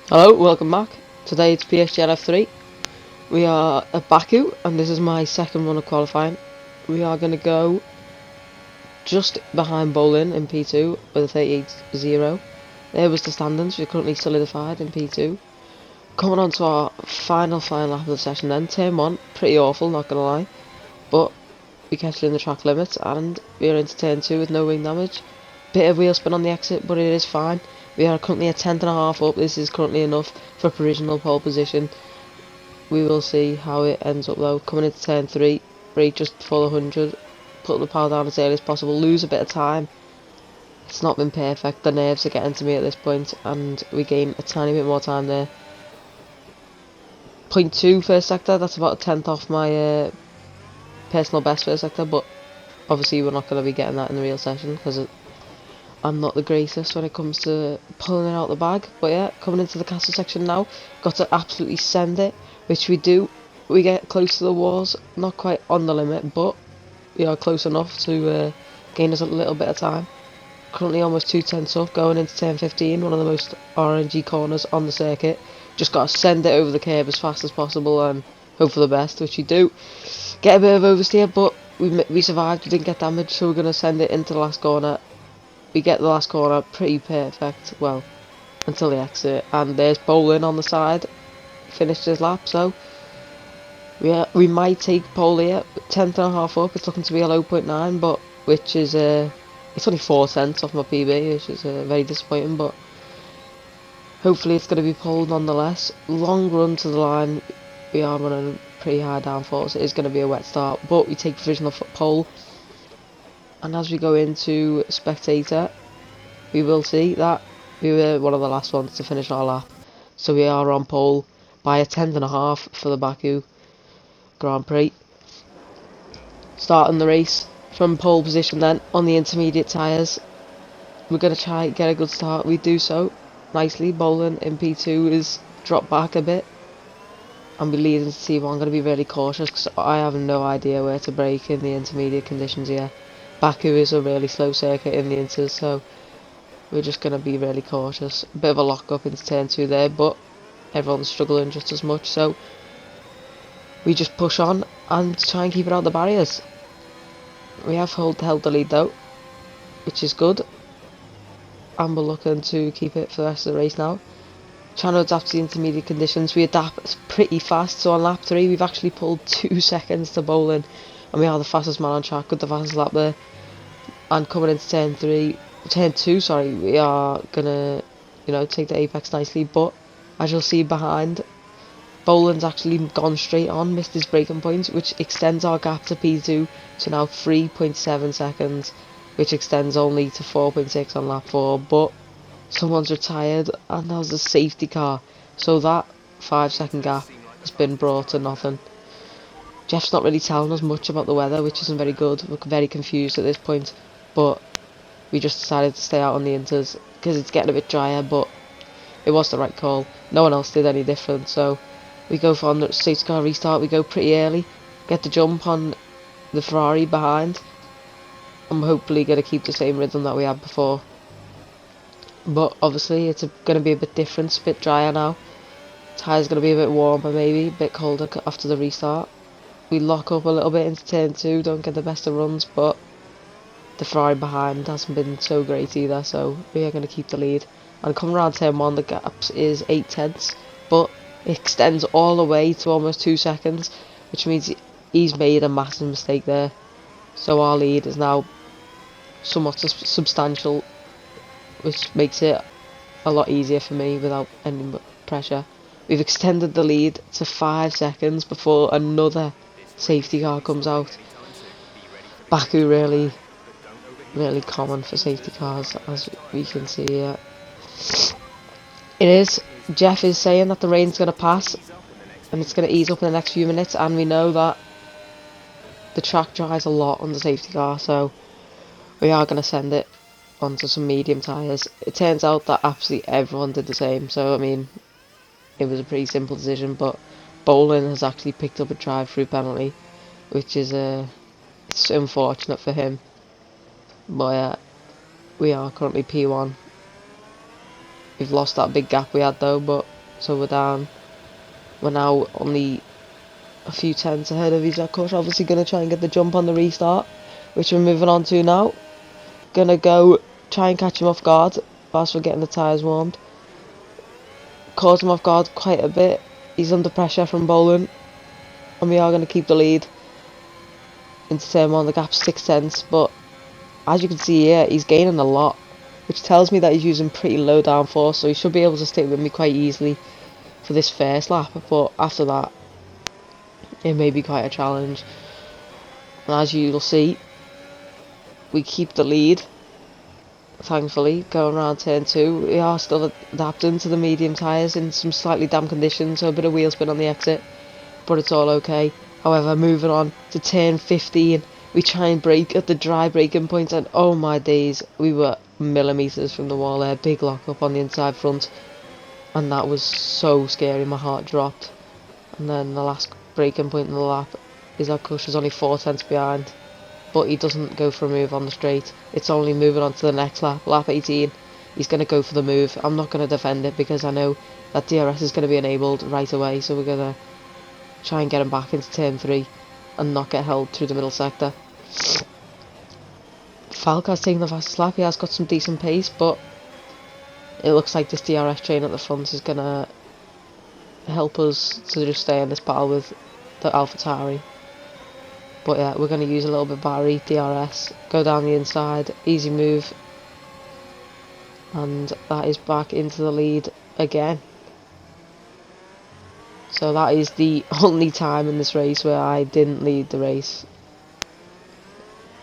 Hello, welcome back. Today it's PSGL F3. We are at Baku, and this is my second run of qualifying. We are going to go just behind Bolin in P2 with a 38.0. There was the standings. We're currently solidified in P2. Coming on to our final lap of the session then. Turn 1, pretty awful, not going to lie. But we kept it in the track limits, and we are into turn 2 with no wing damage. Bit of wheel spin on the exit, but it is fine. We are currently a tenth and a half up. This is currently enough for provisional pole position. We will see how it ends up though. Coming into turn 3, brake just before the 100. Put the power down as early as possible. Lose a bit of time. It's not been perfect. The nerves are getting to me at this point, and we gain a tiny bit more time there. Point 2 first sector. That's about a tenth off my personal best first sector, but obviously we're not going to be getting that in the real session because I'm not the greatest when it comes to pulling it out the bag. But yeah, coming into the castle section now, got to absolutely send it, which we do. We get close to the walls, not quite on the limit, but we are close enough to gain us a little bit of time. Currently almost 2 tenths up, going into turn 15, one of the most RNG corners on the circuit. Just got to send it over the curb as fast as possible and hope for the best, which we do. Get a bit of oversteer, but we survived, we didn't get damaged, so we're going to send it into the last corner. We get the last corner pretty perfect, well, until the exit, and there's Bolin on the side, finished his lap, so we might take pole here, 10th and a half up. It's looking to be a low 0.9, but which is it's only 4 cents off my PB, which is very disappointing, but hopefully it's going to be pole nonetheless. Long run to the line, we are running pretty high downforce. It is going to be a wet start, but we take provisional pole. And as we go into spectator, we will see that we were one of the last ones to finish our lap, so we are on pole by a tenth and a half for the Baku Grand Prix. Starting the race from pole position then on the intermediate tyres. We're going to try get a good start. We do so nicely. Bolin in P2 is dropped back a bit, and we lead into T1. I'm going to be really cautious because I have no idea where to brake in the intermediate conditions here. Baku is a really slow circuit in the inters, so we're just going to be really cautious. A bit of a lock up into turn 2 there, but everyone's struggling just as much, so we just push on and try and keep it out the barriers. We have held the lead though, which is good, and we're looking to keep it for the rest of the race now. Trying to adapt to the intermediate conditions. We adapt pretty fast, so on lap 3 we've actually pulled 2 seconds to Bolin, and we are the fastest man on track with the fastest lap there. And coming into turn 2, sorry, we are gonna, take the apex nicely, but as you'll see behind, Bolin's actually gone straight on, missed his braking point, which extends our gap to P2 to now 3.7 seconds, which extends only to 4.6 on lap 4, but someone's retired and there's a safety car, so that 5 second gap has been brought to nothing. Jeff's not really telling us much about the weather, which isn't very good. We're very confused at this point, but we just decided to stay out on the inters because it's getting a bit drier, but it was the right call. No one else did any different, so we go for the safety car restart. We go pretty early, get the jump on the Ferrari behind. I'm hopefully going to keep the same rhythm that we had before, but obviously it's going to be a bit different, a bit drier now. Tyres going to be a bit warmer, maybe a bit colder after the restart. We lock up a little bit into turn 2, don't get the best of runs, but the Ferrari behind hasn't been so great either, so we are going to keep the lead. And coming around turn 1, the gap is 8 tenths, but it extends all the way to almost 2 seconds, which means he's made a massive mistake there. So our lead is now somewhat substantial, which makes it a lot easier for me without any pressure. We've extended the lead to 5 seconds before another safety car comes out. Baku really common for safety cars, as we can see here. It is. Jeff is saying that the rain's going to pass and it's going to ease up in the next few minutes, and we know that the track dries a lot on the safety car, so we are going to send it onto some medium tyres. It turns out that absolutely everyone did the same, so I mean, it was a pretty simple decision, but Bolin has actually picked up a drive-through penalty, which is it's unfortunate for him. But we are currently P1. We've lost that big gap we had though, but So we're now only a few tenths ahead of Isaac Kush. Obviously going to try and get the jump on the restart, which we're moving on to now. Gonna go try and catch him off guard whilst we're getting the tyres warmed. Caught him off guard quite a bit. He's under pressure from bowling, and we are going to keep the lead into turn one. The gap's 6 tenths, but as you can see here, he's gaining a lot, which tells me that he's using pretty low downforce, so he should be able to stick with me quite easily for this first lap, but after that it may be quite a challenge. And as you'll see, we keep the lead, thankfully, going around turn 2. We are still adapting to the medium tyres in some slightly damp conditions, so a bit of wheel spin on the exit, but it's all okay. However, moving on to turn 15, we try and brake at the dry braking point, and oh my days, we were millimetres from the wall there. Big lock up on the inside front, and that was so scary, my heart dropped. And then the last braking point in the lap is our Kush is only 4 tenths behind, but he doesn't go for a move on the straight. It's only moving on to the next lap, lap 18. He's going to go for the move. I'm not going to defend it because I know that DRS is going to be enabled right away, so we're going to try and get him back into turn 3 and not get held through the middle sector. Falk has taken the fastest lap. He has got some decent pace, but it looks like this DRS train at the front is going to help us to just stay in this battle with the AlphaTauri. But yeah, we're going to use a little bit of battery, DRS, go down the inside, easy move, and that is back into the lead again. So that is the only time in this race where I didn't lead the race.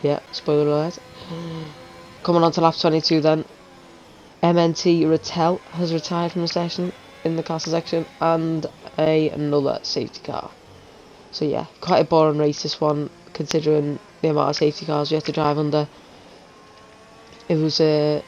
Yeah, spoiler alert. Coming on to lap 22 then. MNT Rattel has retired from the session in the castle section, and another safety car. So yeah, quite a boring race this one, considering the amount of safety cars you have to drive under. It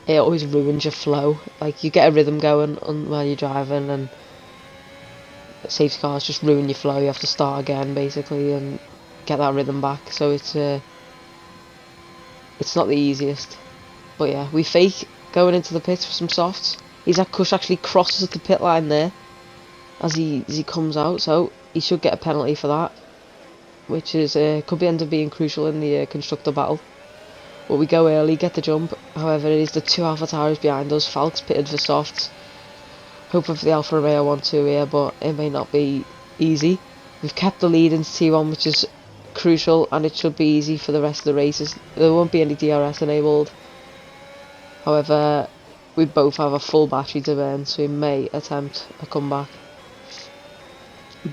always ruins your flow. Like, you get a rhythm going while you're driving, and safety cars just ruin your flow. You have to start again basically and get that rhythm back. So it's not the easiest. But yeah, we fake going into the pits for some softs. Isaac Kush actually crosses the pit line there as he comes out, so he should get a penalty for that, which is could end up being crucial in the constructor battle. But we go early, get the jump. However, it is the 2 AlphaTauris behind us. Falk's pitted for softs, hoping for the Alfa Romeo 1-2 here, but it may not be easy. We've kept the lead into T1, which is crucial, and it should be easy for the rest of the races. There won't be any DRS enabled. However, we both have a full battery to burn, so we may attempt a comeback.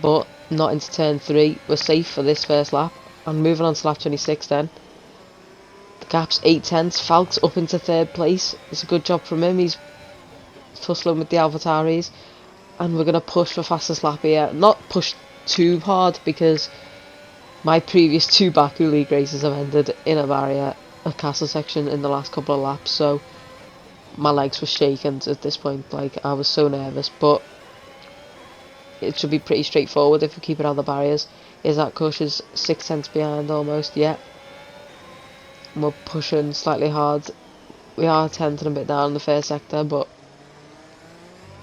But not into turn 3. We're safe for this first lap. And moving on to lap 26 then. The gap's 8 tenths. Falk's up into 3rd place. It's a good job from him. He's tussling with the AlphaTauris. And we're going to push for fastest lap here. Not push too hard, because my previous 2 Baku League races have ended in a barrier, a castle section, in the last couple of laps. So my legs were shaking at this point. Like, I was so nervous. But it should be pretty straightforward if we keep it on the barriers. Isaac Kush is 6 tenths behind almost, yeah. And we're pushing slightly hard. We are 10th and a bit down in the first sector, but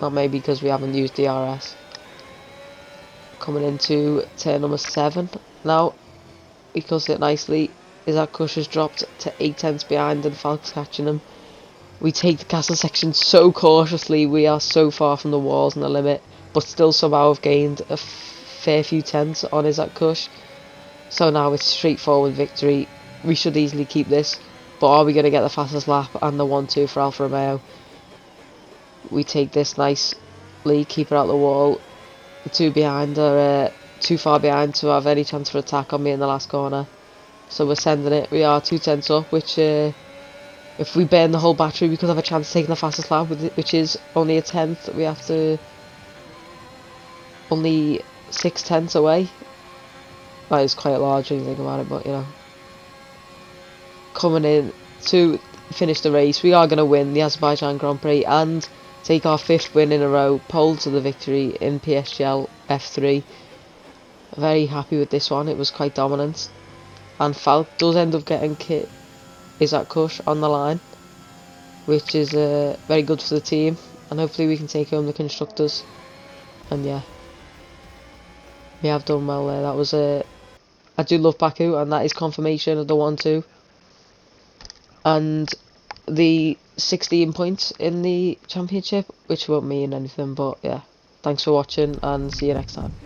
that may be because we haven't used DRS. Coming into turn number 7 now. We close it nicely. Isaac Kush has dropped to 8 tenths behind and Falk's catching him. We take the castle section so cautiously. We are so far from the walls and the limit, but still somehow have gained a fair few tenths on Isaac Kush. So now it's straightforward victory. We should easily keep this, but are we going to get the fastest lap and the 1-2 for Alfa Romeo? We take this nicely, keep it out the wall. The 2 behind are too far behind to have any chance for attack on me in the last corner. So we're sending it. We are 2 tenths up, which if we burn the whole battery, we could have a chance of taking the fastest lap, which is only a tenth. We have to only 6 tenths away. That is quite large when you think about it, but you know. Coming in to finish the race, we are going to win the Azerbaijan Grand Prix and take our 5th win in a row, pole to the victory in PSGL F3. Very happy with this one. It was quite dominant, and Falk does end up getting Isaac Kush on the line, which is very good for the team. and hopefully we can take home the constructors. And yeah, we have done well there. That was I do love Baku, and that is confirmation of the 1-2 and the 16 points in the championship, which won't mean anything, but yeah, thanks for watching and see you next time.